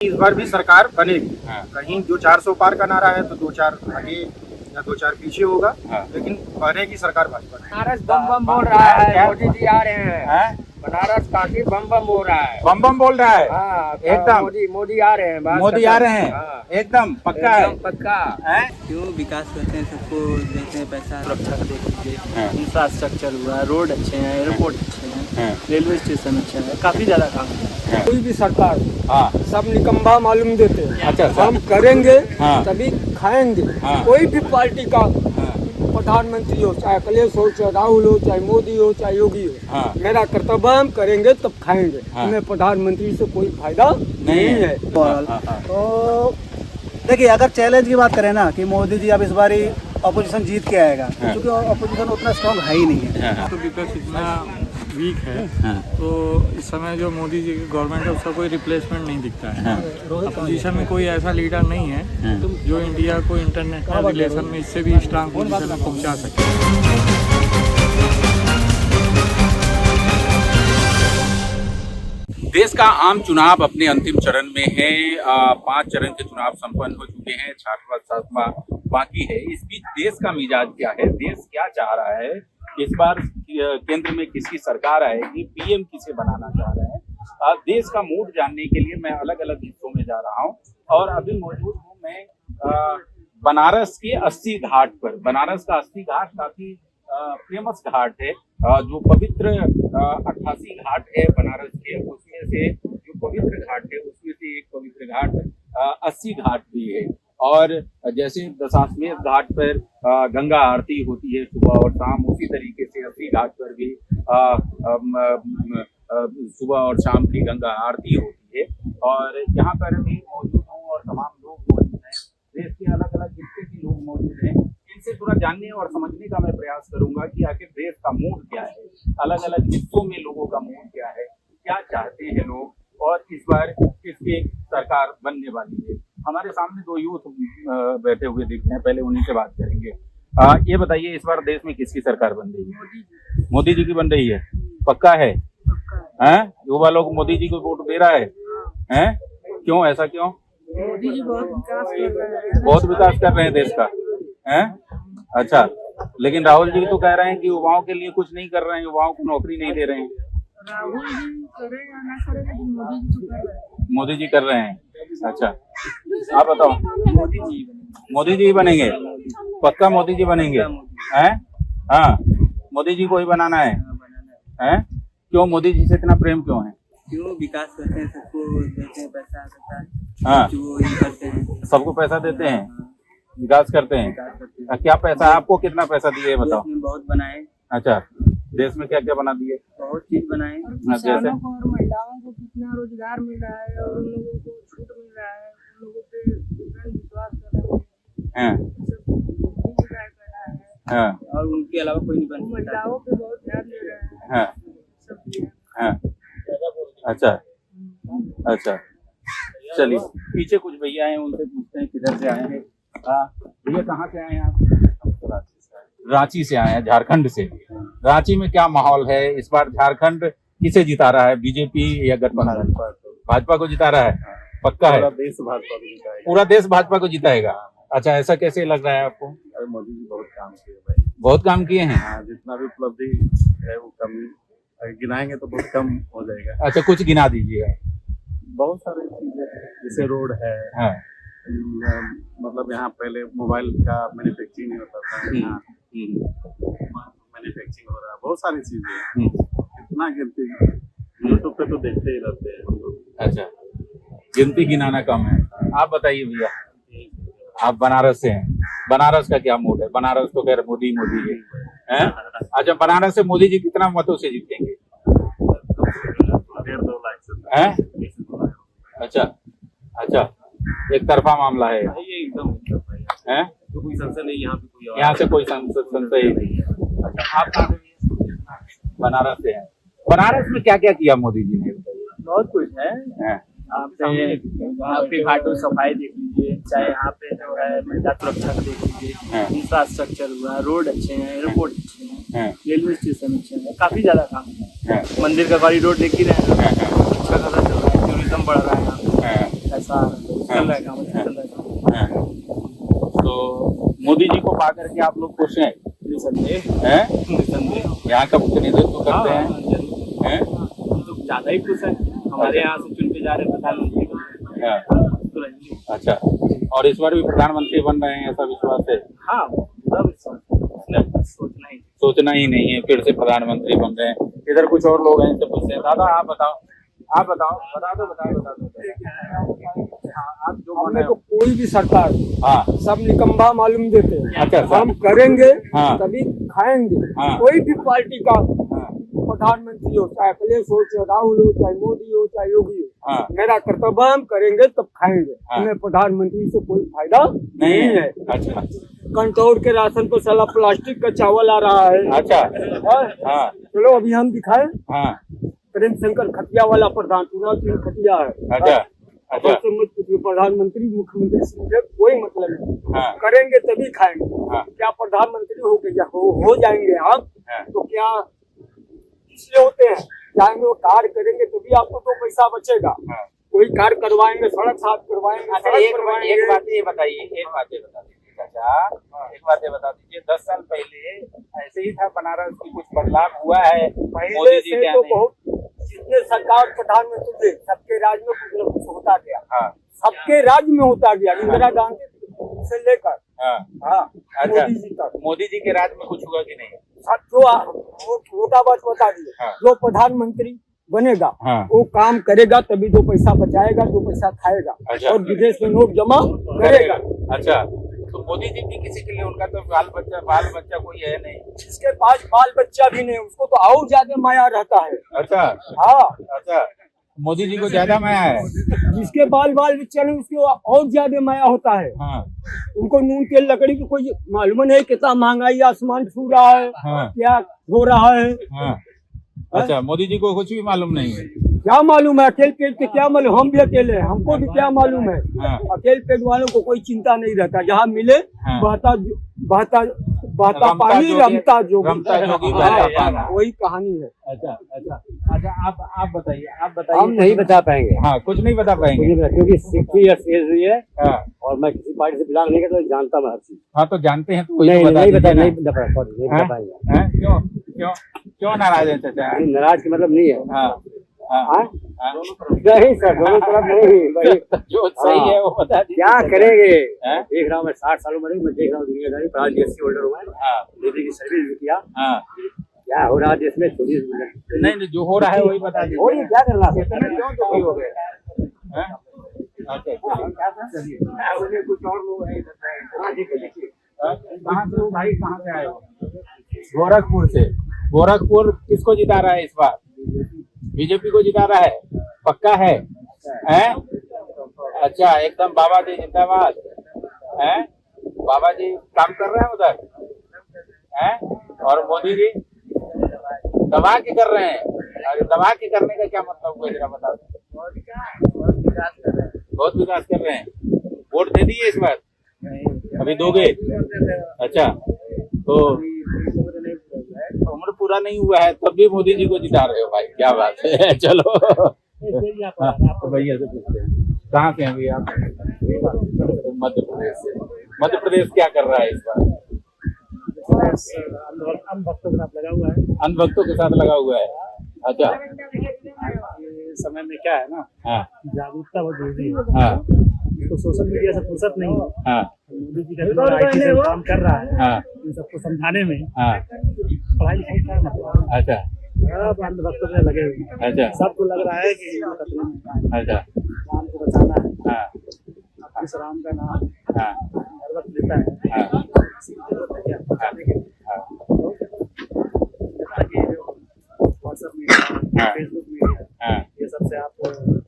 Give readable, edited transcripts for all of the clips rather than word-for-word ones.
इस बार भी सरकार बनेगी। हाँ। कहीं जो 400 पार का नारा है तो 2-4 आगे या 2-4 पीछे होगा। हाँ। लेकिन बनेगी सरकार भाजपा की। बनारस बम बम बोल रहा है, क्या? मोदी जी आ रहे हैं। बनारस काफी बम बम बोल रहा है। बम बम बोल रहा है। हाँ, एकदम। मोदी आ रहे हैं। बात मोदी खत्म। आ रहे हैं। हाँ, एकदम पक्का है। एकदम पक्का। हैं? क्यों विकास करते हैं, सबको देते हैं पैसा। सुरक्षा का देख लीजिए, हाँ। इंफ्रास्ट्रक्चर हुआ, रोड अच्छे हैं, एयरपोर्ट अच्छे हैं, हाँ। रेलवे स्टेशन अच्छा है, काफी ज्यादा काम है। हाँ। कोई भी सरकार हाँ। सब निकम्बा मालूम देते हैं। अच्छा, अच्छा। हम करेंगे हाँ। तभी खाएंगे। हाँ। कोई भी पार्टी का हाँ। प्रधानमंत्री हो, चाहे अखिलेश हो, चाहे राहुल हो, चाहे मोदी हो, चाहे योगी हो, हाँ। मेरा कर्तव्य हम करेंगे तब खाएंगे। हाँ। हमें प्रधानमंत्री से कोई फायदा नहीं है। हाँ, हाँ, हाँ। तो देखिए, अगर चैलेंज की बात करें ना कि मोदी जी अब इस बारी अपोजिशन जीत के आएगा, हाँ। क्योंकि अपोजिशन उतना स्ट्रांग है ही नहीं है। हाँ। तो विपक्ष इतना वीक है, हाँ। तो इस समय जो मोदी जी की गवर्नमेंट है उसका कोई रिप्लेसमेंट नहीं दिखता है। हाँ। अपोजिशन में कोई ऐसा लीडर नहीं है हाँ। जो इंडिया को इंटरनेशनल रिलेशन में इससे भी स्ट्रांग पोजीशन में पहुंचा सके। देश का आम चुनाव अपने अंतिम चरण में है। 5 चरण के चुनाव संपन्न हो चुके हैं, 6वां बाकी है। इस बीच देश का मिजाज क्या है, देश क्या चाह रहा है, इस बार केंद्र में किसकी सरकार आएगी, पीएम किसे बनाना चाह रहे हैं, देश का मूड जानने के लिए मैं अलग अलग हिस्सों में जा रहा हूँ। और अभी मौजूद हूँ मैं बनारस के 80 घाट पर। बनारस का 80 घाट काफी फेमस घाट है। जो पवित्र 88 घाट है बनारस के, उसमें से जो पवित्र घाट है उसमें से एक पवित्र घाट 80 घाट भी है। और जैसे दशाश्वमेध घाट पर गंगा आरती होती है सुबह और शाम, उसी तरीके से 80 घाट पर भी सुबह और शाम की गंगा आरती होती है। और यहाँ पर भी मौजूद हूँ और तमाम लोग मौजूद हैं, देश के अलग अलग हिस्से के लोग मौजूद हैं। इनसे थोड़ा जानने और समझने का मैं प्रयास करूंगा कि आखिर देश का मूड क्या है, अलग अलग हिस्सों में लोगों का मूड क्या है, क्या चाहते हैं लोग, और इस बार किसकी सरकार बनने वाली है। हमारे सामने 2 यूथ बैठे हुए दिख रहे हैं, पहले उन्हीं से बात करेंगे। ये बताइए, इस बार देश में किसकी सरकार बन रही है? मोदी जी की बन रही है। पक्का है? हैं? युवा लोग मोदी जी को वोट दे रहा है? हैं? क्यों, ऐसा क्यों? मोदी जी बहुत विकास कर रहे हैं। बहुत विकास कर रहे हैं देश का, हैं? अच्छा, लेकिन राहुल जी तो कह रहे हैं कि युवाओं के लिए कुछ नहीं कर रहे हैं, युवाओं को नौकरी नहीं दे रहे हैं। राहुल जी करे या ना करे, लेकिन मोदी जी तो कर रहे हैं। मोदी जी कर रहे हैं। अच्छा, आप बताओ। मोदी जी बनेंगे? पक्का मोदी जी बनेंगे? हैं? हाँ, मोदी जी को ही बनाना है। हैं? क्यों, मोदी जी से इतना प्रेम क्यों है? क्यों विकास करते हैं, सबको देते हैं पैसा। हाँ। जो ये करते हैं, सबको पैसा देते हैं, विकास करते हैं। विकास करते हैं। क्या पैसा, आपको कितना पैसा दिए बताओ? देश में बहुत बनाए, अच्छा, देश में क्या क्या बना दिए? बहुत चीज बनाए। जैसे किसानों को और महिलाओं को कितना रोजगार मिल रहा है, और उन लोगों को छूट मिल रहा है, उन लोगों पे कितना विश्वास कर रहे हैं। हैं? सब मोदी जी का कहना है। हाँ। और उनके अलावा कोई नहीं बन सकता। महिलाओं पे बहुत ध्यान दे रहे हैं। हाँ। सब चीजें। हाँ। अच्छा, अच्छा, चलिए पीछे कुछ भैया हैं, उनसे पूछते हैं किधर से आए हैं। भैया कहाँ से आए हैं आप? रांची से आए हैं, झारखंड से। रांची में क्या माहौल है इस बार? झारखंड किसे जिता रहा है, बीजेपी या गठबंधन? भाजपा को जिता रहा है। पक्का है? पूरा देश भाजपा को जिताएगा। पूरा देश भाजपा को जिताएगा। अच्छा, ऐसा कैसे लग रहा है आपको? अरे मोदी जी बहुत काम किए भाई। बहुत काम किए हैं। हाँ, जितना भी उपलब्धि है वो कम गिनाएंगे तो बहुत कम हो जाएगा। अच्छा, कुछ गिना दीजिएगा। बहुत सारी चीजें हैं, जैसे रोड है। हाँ। मतलब यहाँ पहले मोबाइल का मैन्युफैक्चरिंग नहीं होता था, यहाँ मैन्युफैक्चरिंग हो रहा है। बहुत सारी चीजें हैं, कितना गिनती यूट्यूब पे तो देखते ही रहते हैं हम लोग। अच्छा, गिनती गिनाना कम है। आप बताइए भैया, आप बनारस से हैं, बनारस का क्या मूड है? बनारस तो खैर मोदी मोदी है। अच्छा, बनारस से मोदी जी कितना मतों से जीतेंगे? 1.5-2 लाख से। हैं? अच्छा, अच्छा, एक तरफा मामला है। ये एकदम हैं? तो कोई संशय नहीं, यहाँ पे कोई यहाँ से कोई संशय ही नहीं है। अच्छा, आप कहाँ से? बनारस से हैं। बनारस में क्या क्या किया मोदी जी ने? बहुत कुछ है। हैं? आपके घाटों सफाई देख लीजिए, चाहे यहाँ पे जो है महिला सुरक्षा का देख लीजिए, हाँ। इंफ्रास्ट्रक्चर हुआ, रोड अच्छे हैं, एयरपोर्ट अच्छे हैं, हैं? रेलवे स्टेशन अच्छे हैं, काफी ज्यादा काम है। हैं? मंदिर का कॉरिडोर देख ही रहे हैं, हैं? अच्छा खासा चल रहा है, टूरिज्म बढ़ रहा है यहाँ पे। हैं? ऐसा चल रहा है काम, अच्छा चल रहा है काम। हाँ। तो मोदी जी को पा करके आप लोग खुश हैं? निसंदेह, हैं? निसंदेह। यहाँ का प्रतिनिधित्व करते हैं? जरूर। हैं? हम तो ज्यादा ही खुश हैं, हमारे यहाँ से चुन के जा रहे हैं प्रधानमंत्री को। हाँ। तो रहेंगे। अच्छा, और इस बार भी प्रधानमंत्री बन रहे हैं ऐसा विश्वास है? हाँ, पूरा विश्वास है। उसने सोचना ही नहीं है फिर से प्रधानमंत्री बन रहे हैं। इधर कुछ और लोग हैं, इनसे पूछते हैं। दादा आप बताओ, बता दो। हाँ, आप जो हमें तो कोई भी सरकार हाँ सब निकम्मा मालूम देते हैं। अच्छा, हम करेंगे हाँ। तभी खाएंगे। हाँ। कोई भी पार्टी का हाँ, प्रधानमंत्री हो, चाहे अखिलेश हो, चाहे राहुल हो, चाहे मोदी हो, चाहे योगी हो, हाँ। मेरा कर्तव्य हम करेंगे तब खाएंगे। हाँ। हमें प्रधानमंत्री से कोई फायदा नहीं है। अच्छा कंट्रोल के राशन पर साला प्लास्टिक का चावल आ रहा है। अच्छा हाँ। हाँ चलो अभी हम दिखाए हाँ प्रेम शंकर खटिया वाला प्रधान, पूरा चीन खटिया है। अच्छा अच्छा तो मत पूछिए, प्रधानमंत्री मुख्यमंत्री से मुझे कोई मतलब नहीं। हाँ। करेंगे तभी खाएंगे। हाँ। क्या प्रधानमंत्री हो जाएंगे आप हाँ। तो क्या इसलिए होते हैं, चाहेंगे वो कार्य करेंगे तभी आपको तो पैसा बचेगा। हाँ। कोई कार्य करवाएंगे, सड़क साफ करवाएंगे, अच्छा सड़क एक करवाएंगे। बात ये बताइए, एक बात ये बता दीजिए चाचा, एक बात ये बता दीजिए, 10 साल पहले ऐसे ही था बनारस की, कुछ बदलाव हुआ है मोदी पहले जी से के तो आने? बहुत, जितने सरकार प्रधानमंत्री थे सबके राज में कुछ न कुछ होता गया। हाँ सबके राज में होता गया, इंदिरा गांधी से लेकर हाँ हाँ अच्छा, मोदी जी तक। मोदी जी के राज में कुछ हुआ कि नहीं? सब जो छोटा बात बता दिए। हाँ। जो प्रधानमंत्री बनेगा हाँ। वो काम करेगा तभी दो पैसा बचाएगा, दो पैसा खाएगा। अच्छा। और विदेश में नोट जमा करेगा। अच्छा, तो मोदी जी भी किसी के लिए, उनका तो बाल बच्चा कोई है नहीं। जिसके पास बाल बच्चा भी नहीं उसको तो और ज्यादा माया रहता है। अच्छा हाँ, अच्छा, मोदी जी को ज्यादा माया है? जिसके बाल बच्चा नहीं उसको और ज्यादा माया होता है। हाँ उनको नून तेल लकड़ी की कोई मालूम नहीं, कितना महंगाई आसमान छू रहा है। हाँ। क्या हो रहा है हाँ अच्छा, मोदी जी को कुछ भी मालूम नहीं है? क्या मालूम है? अकेले पेट के क्या मालूम, हम भी अकेले हैं, हमको भी क्या मालूम है। हाँ। अकेले पेट वालों को कोई चिंता नहीं रहता, जहाँ मिले हाँ। बहता रमता पानी, जोगी, रमता जोगी, रमता जोगी हाँ, बहता पानी। वही कहानी है। अच्छा अच्छा अच्छा, आप बताइए हम नहीं बता पाएंगे। हाँ, कुछ नहीं बता पाएंगे मुझे पता, क्योंकि 60 इयर्स एज हुई है हाँ और मैं किसी पार्टी से बिलोंग नहीं करता, तो जानता मैं हर चीज। हाँ, तो जानते हैं तो वही नहीं तो बता नहीं दीजिए बता ना। नहीं बता sorry, नहीं बता हैं? पाएंगे। हैं? क्यों क्यों क्यों नाराज है चाचा? नहीं, नाराज का मतलब नहीं है। हाँ हाँ हाँ? हाँ। नहीं सर, दोनों तरफ नहीं वही। जो सही है वो बता दीजिए। क्या करेंगे? हैं? देख रहा हूँ मैं 60 सालों में, मैं देख रहा हूँ दुनियादारी, प्राइज DSC होल्डर हूँ मैं, हाँ मोदी की सर्विस भी किया। हाँ, क्या हो रहा है देश में थोड़ी नहीं जो हो रहा है वही बता दीजिए। और ये क्या करना है? इतना क्यों दुखी हो गए? हैं? अच्छा चलिए, उन्हें कुछ और लोग हैं इधर से। हाँ, देखिए कहाँ से हो भाई, कहाँ से आए हो? गोरखपुर से। गोरखपुर किसको जिता रहा है इस बार? बीजेपी को जिता रहा है? पक्का है? हैं? अच्छा, एकदम बाबा जी जिंदाबाद। हैं? बाबा जी काम कर रहे हैं उधर? हैं? और मोदी जी दबा के कर रहे हैं? अरे दबा के करने का क्या मतलब हुआ, जरा बता दो। बहुत विकास कर रहे हैं। वोट दे दिए इस बार? अभी दोगे? अच्छा, तो उम्र पूरा नहीं हुआ है तब भी मोदी जी को जिता रहे हो भाई, क्या बात है। चलो हाँ, तो भैया से पूछते हैं, कहाँ से हैं भैया आप? मध्य प्रदेश से। मध्य प्रदेश क्या कर रहा है इस बार? भक्तों के साथ लगा हुआ है। अनभक्तों के साथ लगा हुआ है। अच्छा, समय में क्या है ना, हाँ जागरूकता बहुत जरूरी है। हाँ तो सोशल मीडिया से फुर्सत नहीं है। हाँ मोदी जी का IT से काम कर रहा है, हाँ इन सबको समझाने में। हाँ पढ़ाई लिखाई का मतलब अच्छा भक्तों में लगे हुए हैं। अच्छा सबको लग रहा है कि हिंदू खतरे में है, अच्छा राम को बचाना है। हाँ इस राम का नाम हाँ हर वक्त लेता है। हाँ किसी की जरूरत है क्या बचाने की? हाँ ताकि व्हाट्सएप मीडिया, हाँ। फेसबुक मीडिया, हाँ ये सबसे आप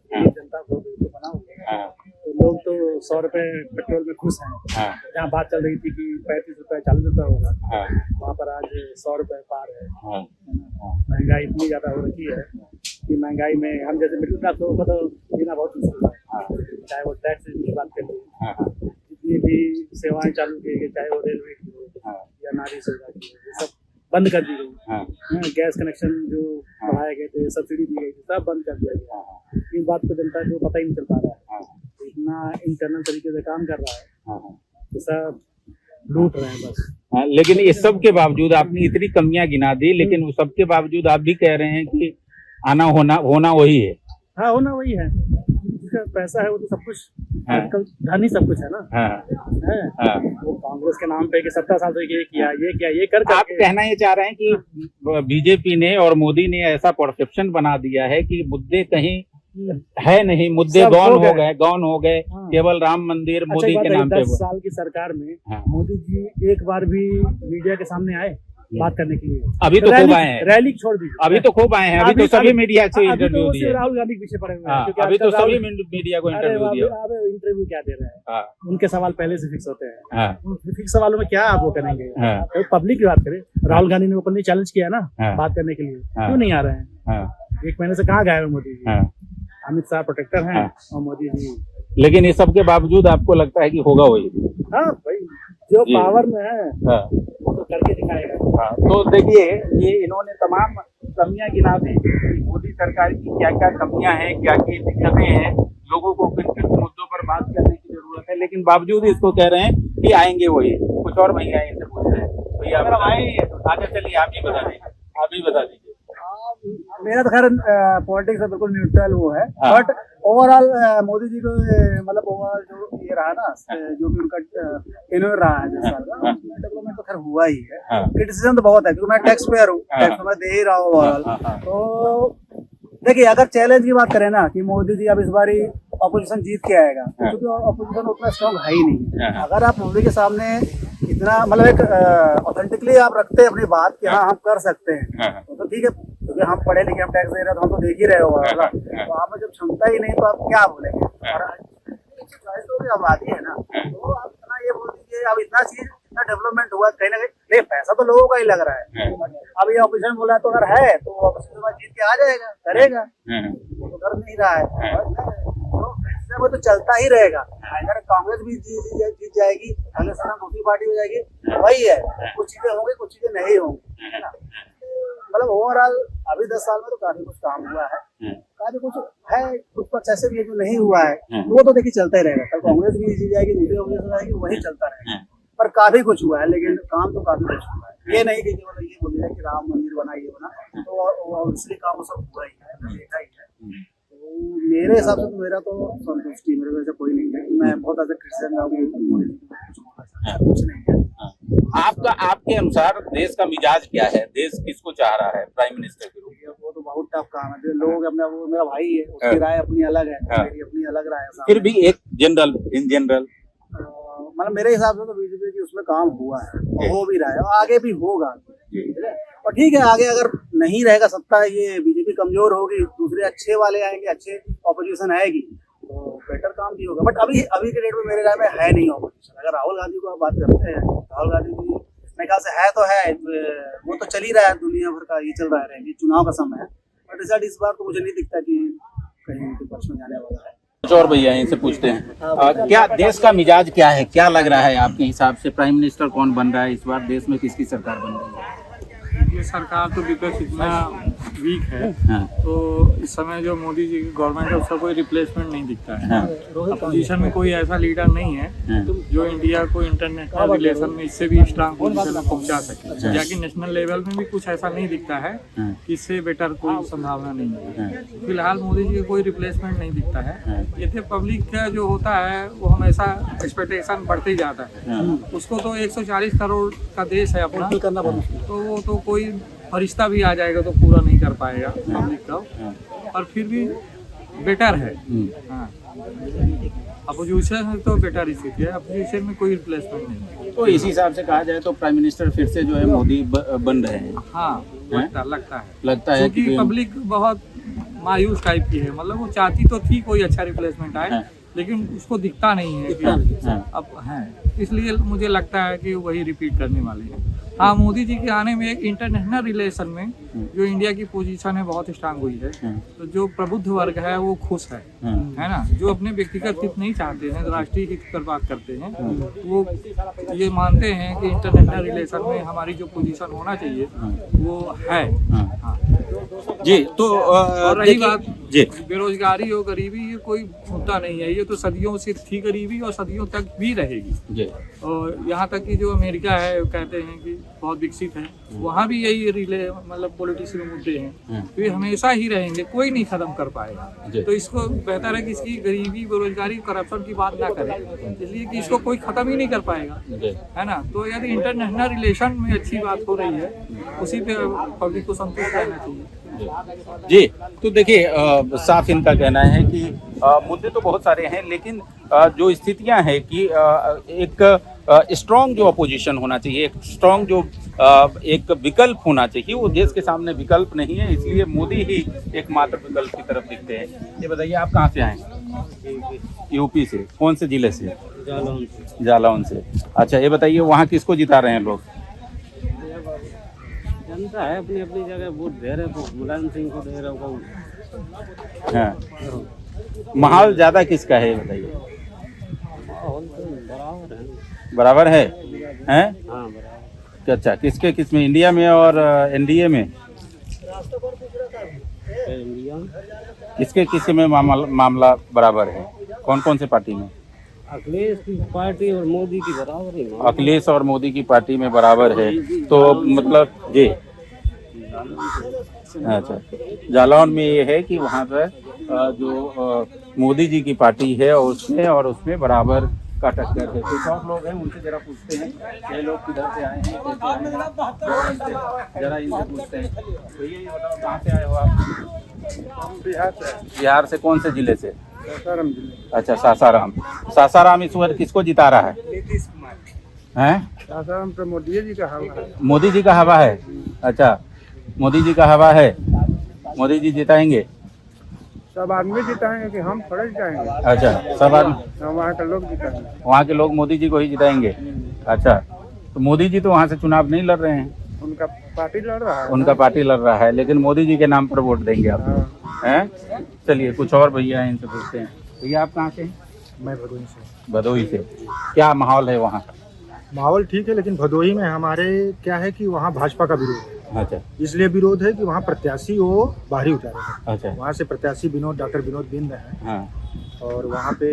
जनता को वीडियो बनाओगे हाँ तो लोग तो 100 रुपए पेट्रोल में खुश हैं। हाँ जहाँ बात चल रही थी कि 35 रुपए 40 रुपए होगा, हाँ वहाँ पर आज 100 रुपए पार है। हाँ महंगाई इतनी ज्यादा हो रखी है कि महंगाई में हम जैसे मिडिल क्लास लोगों को तो जीना बहुत मुश्किल है। चाहे वो टैक्स की बात कर लीजिए, हाँ जितनी भी सेवाएं चालू की गई, चाहे वो रेलवे की हो हाँ या नारी सुविधा की हो, ये सब बंद कर दी गई। हाँ गैस कनेक्शन जो बढ़ाए गए थे, सब्सिडी दी गई थी, सब बंद कर दिया गया। इस बात को जनता को पता ही नहीं चल पा रहा है। ना इंटरनल तरीके से काम कर रहा है, हाँ, ये सब लूट रहे हैं बस। हाँ, लेकिन इस सब के बावजूद आपने इतनी कमियां गिना दी, लेकिन उस सब के बावजूद आप भी कह रहे हैं कि आना होना वही है। हाँ, होना वही है, जिसका पैसा है वो तो सब कुछ, हाँ। आजकल धन ही सब कुछ है ना। हाँ, है हाँ। वो कांग्रेस के नाम पे कि 70 साल से ये किया ये कर आप करके कहना ये चाह रहे हैं कि बीजेपी ने और मोदी ने ऐसा परसेप्शन बना दिया है कि मुद्दे कहीं है नहीं, मुद्दे सब गौन हो हो गए, गौन हो गए, हाँ। केवल राम मंदिर अच्छा, मोदी एक बात के है, नाम पे 10 साल की सरकार में हाँ। मोदी जी एक बार भी मीडिया के सामने आए बात करने के लिए? अभी तो खूब आए हैं, रैली छोड़ दी, अभी तो खूब आए हैं, अभी तो सभी मीडिया से अभी इंटरव्यू तो दिए। सिर्फ राहुल गांधी के पीछे पड़े हुए हैं, हाँ, क्योंकि अभी तो आजकल सभी राहुल- मीडिया को अरे इंटरव्यू दिया। अब इंटरव्यू क्या दे रहे हैं? हाँ, उनके सवाल पहले से फिक्स होते हैं, हाँ, उन फिक्स सवालों में क्या आप वो करेंगे? हाँ, तो पब्लिक की बात करें, राहुल गांधी ने ओपनली चैलेंज किया ना हाँ। बात करने के लिए, हाँ। क्यों नहीं आ रहे हैं? हाँ, 1 महीने से कहाँ गए हैं मोदी जी? हाँ। अमित शाह प्रोटेक्टर हैं हाँ। और मोदी जी, लेकिन इस सब के बावजूद आपको लगता है कि होगा वही? हाँ भाई, जो जी। पावर में है हाँ, वो तो करके दिखाएगा। हाँ। तो देखिए, ये इन्होंने तमाम कमियां गिना दी कि मोदी सरकार की क्या क्या कमियां हैं, क्या क्या दिक्कतें हैं, लोगों को किन किन मुद्दों पर बात करने की जरूरत है, लेकिन बावजूद इसको कह रहे हैं कि आएंगे वही। कुछ और भैया इनसे पूछते हैं, भैया आगे चलिए, आप ही बता दीजिए, आप ही बता दीजिए। मेरा तो खैर पॉलिटिक्स में बिल्कुल न्यूट्रल वो है, हाँ। बट ओवरऑल मोदी जी को मतलब ओवरऑल जो ये रहा ना, जो भी उनका टेन्योर रहा है 10 साल का, उसमें डेवलपमेंट तो खैर हुआ ही है। हाँ। क्रिटिसिज्म तो बहुत है, क्योंकि मैं टैक्स पेयर हूँ, हाँ। टैक्स मैं दे ही रहा हूँ ओवरऑल। हाँ, हाँ। तो देखिए, अगर चैलेंज की बात करें ना कि मोदी जी अब इस बारी ऑपोजिशन जीत के आएगा, क्योंकि ऑपोजिशन उतना स्ट्रांग है ही नहीं। हाँ। अगर आप मोदी के सामने इतना मतलब एक ऑथेंटिकली आप रखते हैं अपनी बात कि हाँ हम कर सकते हैं, हाँ। तो ठीक है, क्योंकि हम पढ़े लिखे, हम टैक्स दे रहे हैं, तो हम तो देख ही रहे हो वाला। तो आप में जब क्षमता ही नहीं, तो आप क्या बोलेंगे? और तो आबादी है ना, तो आप इतना ये बोल दीजिए, अब इतना चीज इतना डेवलपमेंट हुआ कहीं ना कहीं, नहीं पैसा तो लोगों का ही लग रहा है। अब ये ऑपोजिशन बोला तो अगर है तो ऑपोजिशन के बाद जीत के आ जाएगा, करेगा, वो तो कर नहीं रहा है। तो वो तो चलता ही रहेगा। अगर कांग्रेस भी जीत जाएगी, कांग्रेस दूसरी पार्टी हो जाएगी, वही है, कुछ चीजें होंगी, कुछ चीजें नहीं होंगी, है ना। मतलब ओवरऑल अभी 10 साल में तो काफी कुछ काम हुआ है, काफी कुछ है, कुछ ऐसे भी है जो नहीं हुआ है, तो वो तो देखिए चलता ही रहेगा। कल कांग्रेस भी जीत जाएगी, दूसरी कांग्रेस हो जाएगी, वही चलता रहेगा। पर काफी कुछ हुआ है, लेकिन काम तो काफी कुछ हुआ है। ये नहीं कि केवल ये बोल दिया कि राम मंदिर बना, ये बना, तो इसलिए काम सब हुआ ही है, देखा ही है। तो मेरे हिसाब से तो मेरा तो संतुष्टि, मेरे वजह से कोई नहीं है कि मैं बहुत ज्यादा क्रिटिसिज्म कुछ नहीं है। आपके अनुसार देश का मिजाज क्या है? देश किसको चाह रहा है प्राइम मिनिस्टर के रूप में? वो तो बहुत टफ काम है। लोग अपना, वो मेरा भाई है, उसकी राय अपनी अलग है, मेरी अपनी अलग राय है। फिर भी एक इन जनरल मतलब मेरे हिसाब से तो बीजेपी की उसमें काम हुआ है, हो भी रहा है और आगे भी होगा। और ठीक है, आगे अगर नहीं रहेगा सत्ता, ये बीजेपी कमजोर होगी, दूसरे अच्छे वाले आएंगे, अच्छे ऑपोजिशन आएगी, तो बेटर काम भी होगा। बट अभी के डेट में मेरे राय में है नहीं ऑपोजिशन। अगर राहुल गांधी को आप बात करते हैं, राहुल गांधी जी मेरे ख्याल से है तो है, वो तो चल ही रहा है, दुनिया भर का ये चल रहा है, ये चुनाव का समय है, बट रिजल्ट इस बार तो मुझे नहीं दिखता कि कहीं उनके पक्ष में जाने वाला है। कुछ और भैया इनसे पूछते हैं, क्या देश का मिजाज क्या है? क्या लग रहा है आपके हिसाब से? प्राइम मिनिस्टर कौन बन रहा है इस बार? देश में किसकी सरकार बन रही है? ये सरकार तो विपक्ष इतना वीक है, हाँ। तो इस समय जो मोदी जी की गवर्नमेंट है उसका कोई रिप्लेसमेंट नहीं दिखता है। हाँ। अपोजिशन में कोई ऐसा लीडर नहीं है हाँ। जो इंडिया को इंटरनेशनल रिलेशन में इससे भी स्ट्रांग पोजीशन में पहुंचा सके, या कि नेशनल लेवल में भी कुछ ऐसा नहीं दिखता है हाँ। कि इससे बेटर कोई संभावना नहीं है। हाँ। फिलहाल मोदी जी का कोई रिप्लेसमेंट नहीं दिखता है। हाँ। ये थे पब्लिक का जो होता है वो हमेशा एक्सपेक्टेशन बढ़ते ही जाता है। हाँ। उसको तो 140 करोड़ का देश है अपना, करना बहुत मुश्किल। तो वो तो कोई फरिश्ता भी आ जाएगा तो पूरा नहीं कर पाएगा पब्लिक का, और फिर भी बेटर है। हाँ, अपोजिशन में तो बेटर स्थिति है, अपोजिशन में कोई रिप्लेसमेंट नहीं है। तो इसी हिसाब से कहा जाए तो प्राइम मिनिस्टर फिर से जो है मोदी बन रहे हैं। हाँ, लगता है कि क्योंकि पब्लिक बहुत मायूस टाइप की है। मतलब वो चाहती तो थी कोई अच्छा रिप्लेसमेंट आए, हाँ। लेकिन उसको दिखता नहीं है कि अब है, इसलिए मुझे लगता है कि वही रिपीट करने वाले हैं। हाँ, मोदी जी के आने में एक इंटरनेशनल रिलेशन में जो इंडिया की पोजीशन है बहुत स्ट्रांग हुई है, तो जो प्रबुद्ध वर्ग है वो खुश है ना। जो अपने व्यक्तिगत हित नहीं चाहते हैं, राष्ट्रीय हित पर बात करते हैं, वो ये मानते हैं कि इंटरनेशनल रिलेशन में हमारी जो पोजीशन होना चाहिए वो है। हाँ, जी तो और रही देखिए- बात जी बेरोजगारी और गरीबी, ये कोई मुद्दा नहीं है, ये तो सदियों से थी गरीबी और सदियों तक भी रहेगी। जी और यहाँ तक कि जो अमेरिका है वो कहते हैं कि बहुत विकसित है, वहाँ भी यही रिले मतलब पॉलिटिशियन मुद्दे हैं, तो ये हमेशा ही रहेंगे, कोई नहीं खत्म कर पाएगा। जी। तो इसको बेहतर है कि इसकी गरीबी बेरोजगारी करप्शन की बात ना करें, इसलिए कि इसको कोई खत्म ही नहीं कर पाएगा, जी है ना। तो यदि इंटरनेशनल रिलेशन में अच्छी बात हो रही है, उसी पे पब्लिक को संतुष्ट रहना चाहिए। जी तो देखिए साफ इनका कहना है कि मुद्दे तो बहुत सारे हैं, लेकिन जो स्थितियां हैं कि एक स्ट्रॉन्ग जो अपोजिशन होना चाहिए, एक स्ट्रॉन्ग जो एक विकल्प होना चाहिए, वो देश के सामने विकल्प नहीं है, इसलिए मोदी ही एकमात्र विकल्प की तरफ दिखते हैं। ये बताइए आप कहाँ से आए? यूपी से। कौन से जिले से? जालौन से। अच्छा ये बताइए वहाँ किसको जिता रहे हैं लोग? जनता है अपनी अपनी जगह वोट दे रहे, तो मुलायम सिंह को दे रहे हो। हाँ माहौल ज्यादा किसका है ये बताइए? बराबर है। बराबर है हैं? हाँ बराबर। अच्छा किसके किस में, इंडिया में और एनडीए में? इंडिया किसके किसके में मामला बराबर है? कौन कौन से पार्टी में? अखिलेश की पार्टी और मोदी की बराबर ही। अखिलेश और मोदी की पार्टी में बराबर है, तो मतलब जी अच्छा जालौन में ये है कि वहाँ पर जो मोदी जी की पार्टी है और उसमें बराबर का टक्कर है। कुछ और लोग हैं उनसे जरा पूछते हैं, ये लोग किधर से आए हैं, कैसे आए हैं, जरा इनसे पूछते हैं। तो ये बताओ कहाँ से आए हो आप? बिहार से। कौन से जिले से? सासाराम जिले। अच्छा सासाराम। सासाराम इस बार किसको जिता रहा है? नीतीश कुमार। हैं? सासाराम पे मोदी जी का हवा है। मोदी जी का हवा है। अच्छा मोदी जी का हवा है, मोदी जी जिताएंगे? सब आदमी जिताएंगे कि हम थोड़े जिताएंगे? अच्छा सब आदमी, वहाँ के लोग जिताएंगे। वहाँ के लोग मोदी जी को ही जिताएंगे। अच्छा तो मोदी जी तो वहाँ से चुनाव नहीं लड़ रहे हैं, उनका पार्टी लड़ रहा है। उनका पार्टी लड़ रहा है, लेकिन मोदी जी के नाम पर वोट देंगे आप हैं? चलिए कुछ और भैया हैं इनसे पूछते हैं। भैया आप कहाँ से हैं? मैं भदोही से। भदोही से। क्या माहौल है वहाँ? माहौल ठीक है, लेकिन भदोही में हमारे क्या है कि वहाँ भाजपा का विरोध है। अच्छा इसलिए विरोध है कि वहाँ प्रत्याशी वो बाहरी उतारे हैं। अच्छा वहाँ से प्रत्याशी डॉक्टर विनोद बिंद हैं, हाँ और वहाँ पे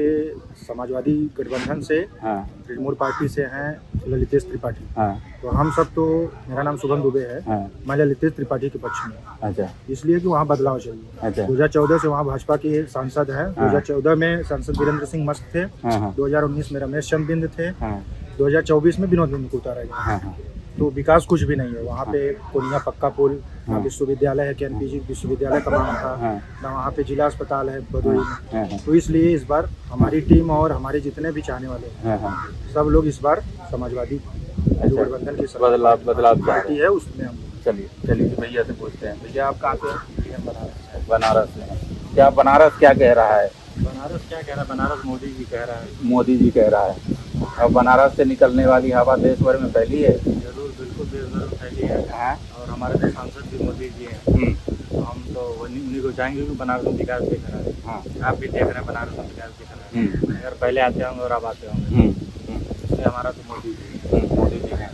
समाजवादी गठबंधन से, हाँ तृणमूल पार्टी से हैं ललितेश त्रिपाठी। हाँ तो हम सब तो, मेरा नाम शुभम दुबे है, हाँ मैं ललितेश त्रिपाठी के पक्ष में हूँ। अच्छा इसलिए कि वहाँ बदलाव चाहिए। अच्छा 2014 से वहाँ भाजपा के सांसद हैं। 2014 में सांसद वीरेंद्र सिंह मस्त थे। हाँ हाँ 2019 में रमेश चंद बिंद थे। हाँ 2024 में विनोद बिंद को उतारा गया। हाँ हाँ तो विकास कुछ भी नहीं है वहाँ पे। कोनिया पक्का पुल, वहाँ विश्वविद्यालय है, KNPG विश्वविद्यालय का मांग था ना, वहाँ पे जिला अस्पताल है भदोही में। तो इसलिए इस बार हमारी टीम और हमारे जितने भी चाहने वाले हैं, सब लोग इस बार समाजवादी जो गठबंधन की बदलाव पार्टी है उसमें हम। चलिए भैया से पूछते हैं। भैया आप कहाँ से हैं? बनारस से। क्या बनारस क्या कह रहा है? बनारस क्या कह रहा है? बनारस मोदी जी कह रहा है। मोदी जी कह रहा है। अब बनारस से निकलने वाली हवा देश भर में फैली है। जरूर, बिल्कुल देश भर में फैली है। हाँ और हमारे जो सांसद भी मोदी जी हैं, तो हम तो उन्हीं को चाहेंगे कि बनारस में विकास दिख रहा है। हाँ आप भी देख रहे हैं बनारस में विकास दिख रहा है। अगर पहले आते होंगे और अब आते होंगे, इसलिए हमारा तो मोदी जी हैं।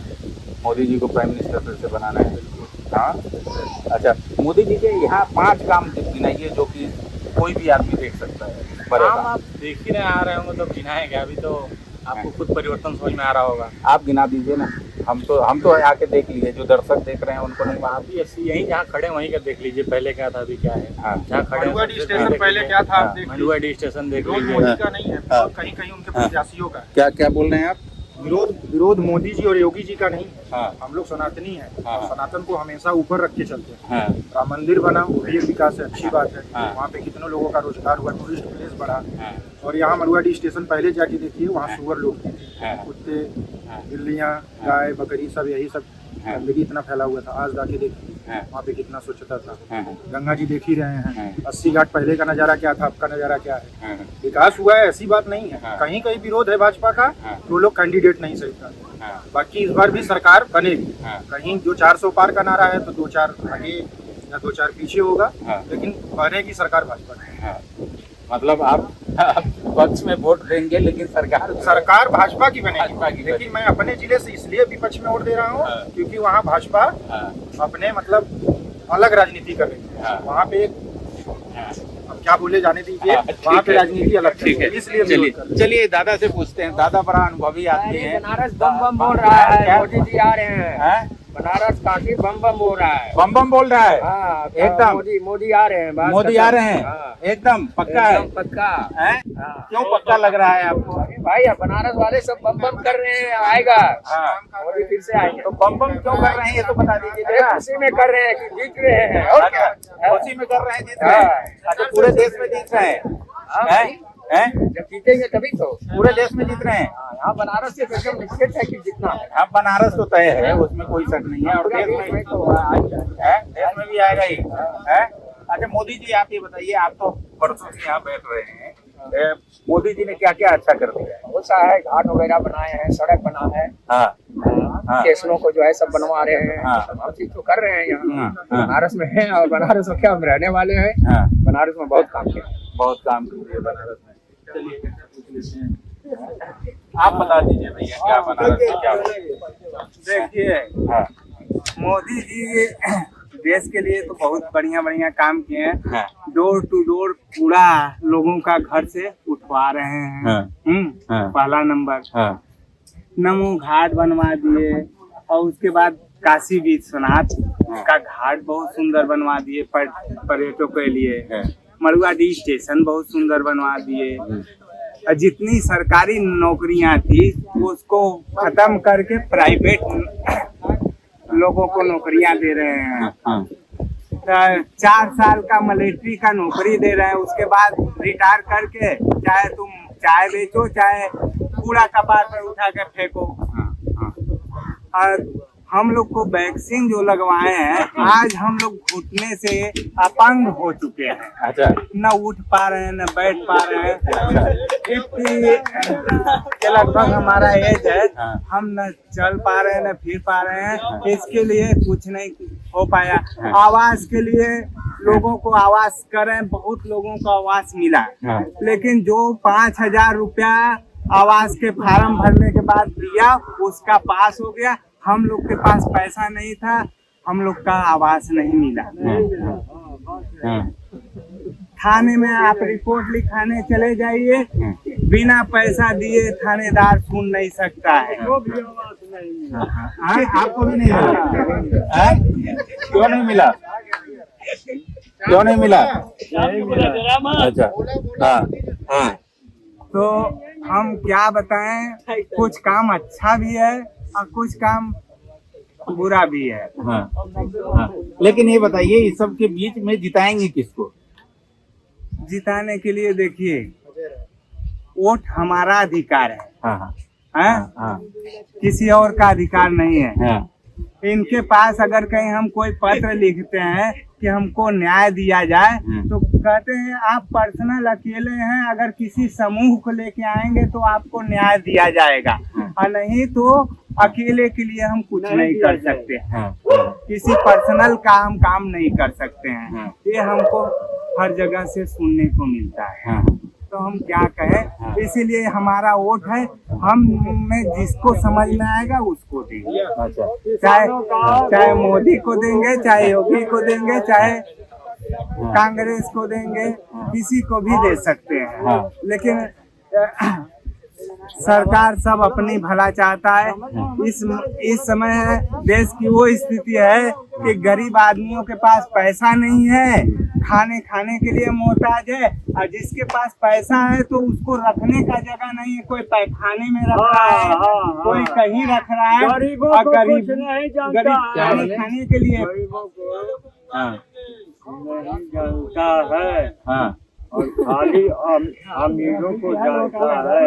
मोदी जी को प्राइम मिनिस्टर फिर से बनाना है। हाँ अच्छा मोदी जी के यहाँ 5 काम गिनाइए जो कि कोई भी आदमी देख सकता है। काम आप देख ही रहे आ रहे होंगे तो गिनाएंगे। अभी तो आपको खुद परिवर्तन समझ में आ रहा होगा। आप गिना दीजिए ना। हम तो आके देख लिए, जो दर्शक देख रहे हैं उनको नहीं। आप भी ऐसी यहीं जहाँ खड़े वहीं का देख लीजिए, पहले क्या था अभी क्या है। हाँ जहाँ खड़े मड़ुआ डी स्टेशन पहले क्या था आप देख मंडुआ डी स्टेशन देख विरोध लीजिए। मोदी का नहीं है, कहीं कहीं उनके प्रत्याशियों का है। क्या क्या बोल रहे हैं आप? विरोध मोदी जी और योगी जी का नहीं है। हाँ हम लोग सनातनी हैं। हाँ। सनातन को हमेशा ऊपर रख के चलते हैं। हाँ राम मंदिर बना, वो भी एक विकास है, अच्छी बात है। हाँ। वहाँ पे कितने लोगों का रोजगार हुआ, टूरिस्ट प्लेस बढ़ा। हाँ और यहाँ मड़ुआ डी स्टेशन पहले जाके देखिए, वहाँ सुअर लोग थे, हाँ। कुत्ते, बिल्लियाँ, गाय, बकरी, सब यही सब गंदगी इतना फैला हुआ था। आज जाके देखिए वहाँ पे कितना स्वच्छता था। गंगा जी देख ही रहे हैं। 80 घाट पहले का नज़ारा क्या था, अब का नज़ारा क्या है। विकास हुआ है, ऐसी बात नहीं है। कहीं कहीं विरोध है भाजपा का, तो लोग कैंडिडेट नहीं सही था। बाकी इस बार भी सरकार बनेगी। कहीं जो 400 पार का नारा है तो 2-4 आगे या 2-4 पीछे होगा, लेकिन बनेगी सरकार भाजपा की। मतलब आप पक्ष में वोट देंगे, लेकिन सरकार भाजपा की बनेगी। भाजपा की लेकिन मैं अपने जिले से इसलिए विपक्ष में वोट दे रहा हूँ क्योंकि वहाँ भाजपा अपने मतलब अलग राजनीति कर रही है। हाँ। वहाँ पे अब क्या बोले जाने दीजिए, हाँ, ठीक वहाँ पे है। राजनीति अलग ठीक है, इसलिए हम चलिए विरोध कर रहे हैं। चलिए दादा से पूछते हैं। दादा बड़ा अनुभवी आदमी है। बनारस बम बम बोल रहा है, क्या? मोदी जी आ रहे हैं। हैं? बनारस काफी बम बम बोल रहा है। बम बम बोल रहा है। हाँ, एकदम। मोदी आ रहे हैं। बात मोदी खत्म। आ रहे हैं, हाँ, एकदम पक्का है। एकदम पक्का। हैं? हाँ। क्यों पक्का लग रहा है आपको? अरे भाई, बनारस वाले सब बम बम कर रहे हैं, आएगा हाँ। मोदी फिर से आएंगे। तो बम बम क्यों कर रहे हैं ये तो बता दीजिए अरे जरा। खुशी में कर रहे हैं कि जीत रहे हैं, और क्या। खुशी में कर रहे हैं, जीत रहे हैं। अच्छा, पूरे देश में जीत रहे हैं। हाँ, हैं? हैं? जब जीतेंगे तभी तो। पूरे देश में जीत रहे हैं। यहाँ बनारस से एकदम निश्चित है कि जीतना है। अब बनारस तो तय है, उसमें कोई शक नहीं है। और देश में भी तो आएगा। है, देश में भी आएगा ही है। अच्छा मोदी जी, आप ये बताइए, आप तो बरसों से यहाँ बैठ रहे हैं, मोदी जी ने क्या क्या अच्छा कर दिया है? बहुत सा है, घाट वगैरह बनाए हैं, सड़क बना है, हाँ हाँ स्टेशनों को जो है सब बनवा रहे हैं। हाँ। तमाम चीज तो कर रहे हैं यहाँ। हाँ, हाँ। बनारस में है, और बनारस में क्या हम रहने वाले हैं। हाँ, बनारस में बहुत काम किया। बहुत काम कर दिया बनारस में। आप बता दीजिए भैया, क्या बनारस में क्या हुआ? देखिए, हाँ मोदी जी देश के लिए तो बहुत बढ़िया बढ़िया काम किए हैं। हाँ डोर टू डोर कूड़ा लोगों का घर से उठवा रहे हैं। हाँ, हाँ। पहला नंबर। हाँ नमो घाट बनवा दिए, और उसके बाद काशी विश्वनाथ का घाट बहुत सुंदर बनवा दिए पर्यटकों के लिए। हाँ। मड़ुआडीह स्टेशन बहुत सुंदर बनवा दिए। और जितनी सरकारी नौकरियां थी उसको खत्म करके प्राइवेट लोगों को नौकरियां दे रहे हैं। हाँ 4 साल का मिलिट्री का नौकरी दे रहे हैं, उसके बाद रिटायर करके चाहे तुम चाय बेचो, चाहे कूड़ा कबाड़ पर उठा के फेंको। और हम लोग को वैक्सीन जो लगवाए हैं, आज हम लोग घुटने से अपंग हो चुके हैं। अच्छा, न उठ पा रहे हैं, न बैठ पा रहे हैं। 50 के लगभग हमारा एज है, हम न चल पा रहे हैं, न फिर पा रहे हैं। इसके लिए कुछ नहीं हो पाया। आवास के लिए लोगों को आवास करें, बहुत लोगों को आवास मिला, लेकिन जो 5,000 रुपया आवास के फार्म भरने के बाद दिया, उसका पास हो गया। हम लोग के पास पैसा नहीं था, हम लोग का आवास नहीं मिला। थाने में आप रिपोर्ट लिखाने चले जाइए, बिना पैसा दिए थानेदार सुन नहीं सकता है। आपको भी नहीं मिला? क्यों नहीं मिला? क्यों नहीं मिला? अच्छा, हाँ हाँ। तो हम क्या बताएं, कुछ काम अच्छा भी है और कुछ काम बुरा भी है। हाँ, हाँ। लेकिन ये बताइए, इस सब के बीच में जिताएंगे किसको? जिताने के लिए देखिए, वोट हमारा अधिकार है। हाँ हाँ हैं? हाँ किसी और का अधिकार नहीं है। हाँ इनके पास अगर कहीं हम कोई पत्र लिखते हैं कि हमको न्याय दिया जाए, तो कहते हैं आप पर्सनल अकेले हैं, अगर किसी समूह को लेके आएंगे तो आपको न्याय दिया जाएगा, और नहीं तो अकेले के लिए हम कुछ नहीं कर सकते। किसी पर्सनल का हम काम नहीं कर सकते हैं। ये हमको हर जगह से सुनने को मिलता है। तो हम क्या कहें, इसीलिए हमारा वोट है, हम में जिसको समझ में आएगा उसको देंगे। चाहे मोदी को देंगे, चाहे योगी को देंगे, चाहे कांग्रेस को देंगे, किसी को भी दे सकते हैं। लेकिन सरकार सब अपनी भला चाहता है। इस समय देश की वो स्थिति है कि गरीब आदमियों के पास पैसा नहीं है, खाने के लिए मोहताज है, और जिसके पास पैसा है तो उसको रखने का जगह नहीं है। कोई पैखाने में रख रहा है, कोई कहीं रख रहा है, और गरीब खाने के लिए जानता है और खाली अमीरों को जानता है।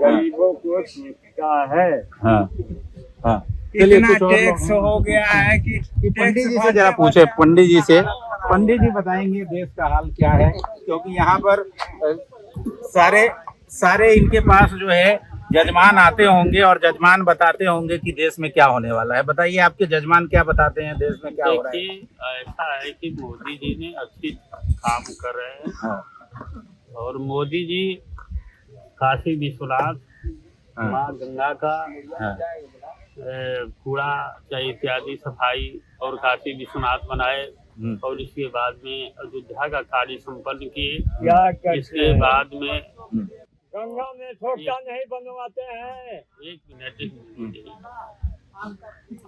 गरीबों को सीखता है। इतना टैक्स हो गया है कि पंडित जी से जरा पूछे, पंडित जी से। पंडित जी बताएंगे देश का हाल क्या है, क्योंकि यहाँ पर सारे इनके पास जो है जजमान आते होंगे और जजमान बताते होंगे कि देश में क्या होने वाला है। बताइए, आपके जजमान क्या बताते हैं, देश में क्या हो रहा है? ऐसा है कि मोदी जी ने अच्छी काम कर रहे हैं। और मोदी जी काशी विश्वनाथ, माँ गंगा का कूड़ा चाहे इत्यादि सफाई और काशी विश्वनाथ बनाए और इसके बाद में अयोध्या का कार्य संपन्न किए। इसके बाद में गंगा में छोटा नहीं बनवाते हैं। एक मिनट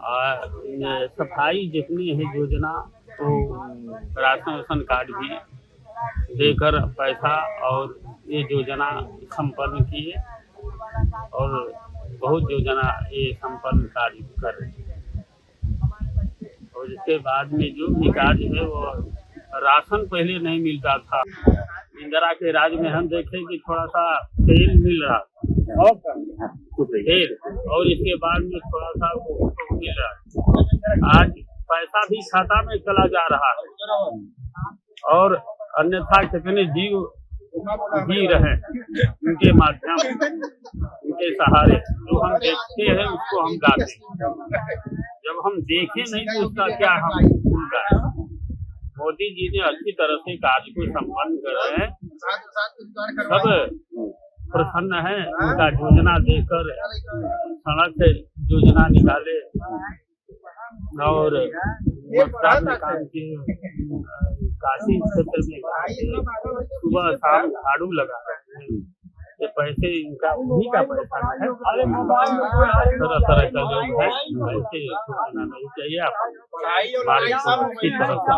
और सफाई जितनी है योजना तो राशन कार्ड भी देकर पैसा और ये योजना संपन्न किए और बहुत योजना ये संपन्न कार्य कर रहे हैं। और इसके बाद में जो भी कार्य है वो राशन पहले नहीं मिलता था। इंदिरा के राज में हम देखें कि थोड़ा सा तेल मिल रहा तेल और इसके बाद में थोड़ा सा वो मिल रहा। आज पैसा भी खाता में चला जा रहा है और अन्यथा कितने जीव जी रहे उनके माध्यम उनके सहारे जो हम देखते हैं उसको हम गाते हैं। जब हम देखें नहीं तो उसका क्या हम भूल गए। मोदी जी ने अच्छी तरह से कार्य को संपन्न कर रहे हैं। सब प्रसन्न है उनका योजना देकर सड़क योजना निकाले और मथुरा में काम किए, काशी क्षेत्र में सुबह शाम झाड़ू लगा रहे हैं। ये पैसे इनका उन्हीं का पैसा है। तरह तरह का लोग है ऐसे सोचना नहीं चाहिए। आप अच्छी तरह से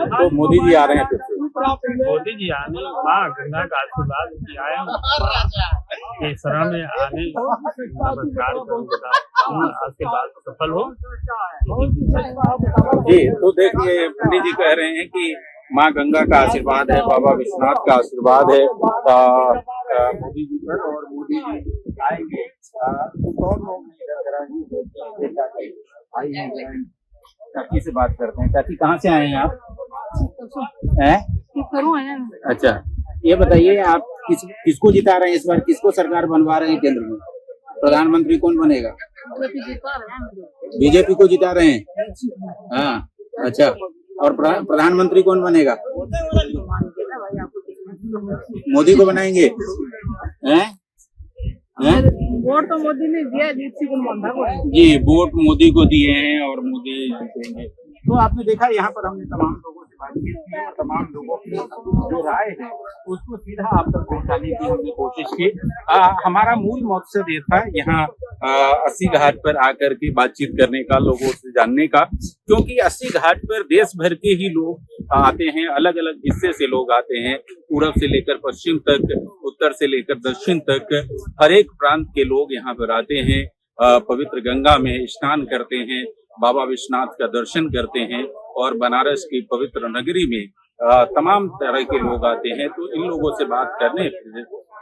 तो मोदी जी आ रहे हैं फिर से। मोदी जी आने माँ गंगा का आशीर्वाद की आए शरण में आने नमस्कार करूँगा। आशीर्वाद सफल हो जी। तो देखिए पंडित जी कह रहे हैं कि माँ गंगा का आशीर्वाद है, बाबा विश्वनाथ का आशीर्वाद है मोदी जी पर और मोदी जी आएंगे। कौन लोग चाची से बात करते हैं। चाची कहाँ से आए हैं आप? अच्छा, ये बताइए आप किसको जिता रहे हैं इस बार? किसको सरकार बनवा रहे हैं केंद्र में? प्रधानमंत्री कौन बनेगा? बीजेपी को जिता रहे हैं। हाँ, अच्छा। और प्रधानमंत्री कौन बनेगा? मोदी को बनाएंगे हैं? वोट तो मोदी ने दिया जी, वोट मोदी को दिए हैं और मोदी देंगे। तो आपने देखा यहाँ पर हमने तमाम लोगों से बातचीत की और तमाम लोगों की जो राय है उसको सीधा आप तक पहुँचाने की हमने कोशिश की। हमारा मूल मकसद ये था यहाँ 80 घाट पर आकर के बातचीत करने का, लोगों से जानने का, क्योंकि 80 घाट पर देश भर के ही लोग आते हैं। अलग अलग हिस्से से लोग आते हैं, पूरब से लेकर पश्चिम तक, उत्तर से लेकर दक्षिण तक, हर एक प्रांत के लोग यहाँ पर आते हैं। पवित्र गंगा में स्नान करते हैं, बाबा विश्वनाथ का दर्शन करते हैं और बनारस की पवित्र नगरी में तमाम तरह के लोग आते हैं। तो इन लोगों से बात करने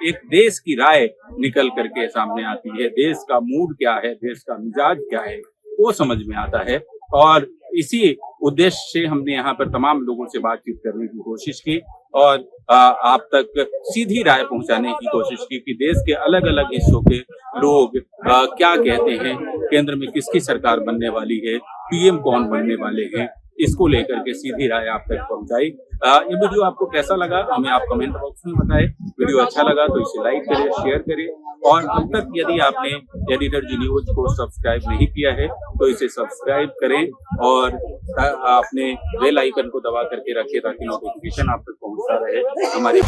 एक देश की राय निकल करके सामने आती है। देश का मूड क्या है, देश का मिजाज क्या है, वो समझ में आता है। और इसी उद्देश्य से हमने यहाँ पर तमाम लोगों से बातचीत करने की कोशिश की और आप तक सीधी राय पहुंचाने की कोशिश की कि देश के अलग अलग हिस्सों के लोग क्या कहते हैं, केंद्र में किसकी सरकार बनने वाली है, पीएम कौन बनने वाले हैं, इसको लेकर के सीधी राय आप तक पहुंचाई। ये वीडियो आपको कैसा लगा हमें आप कमेंट बॉक्स में बताएं। वीडियो अच्छा लगा तो इसे लाइक करें, शेयर करें और अब तक यदि आपने एडिटर जी न्यूज को सब्सक्राइब नहीं किया है तो इसे सब्सक्राइब करें और आपने बेल आइकन को दबा करके रखें ताकि नोटिफिकेशन आप तक पहुंचता रहे हमारे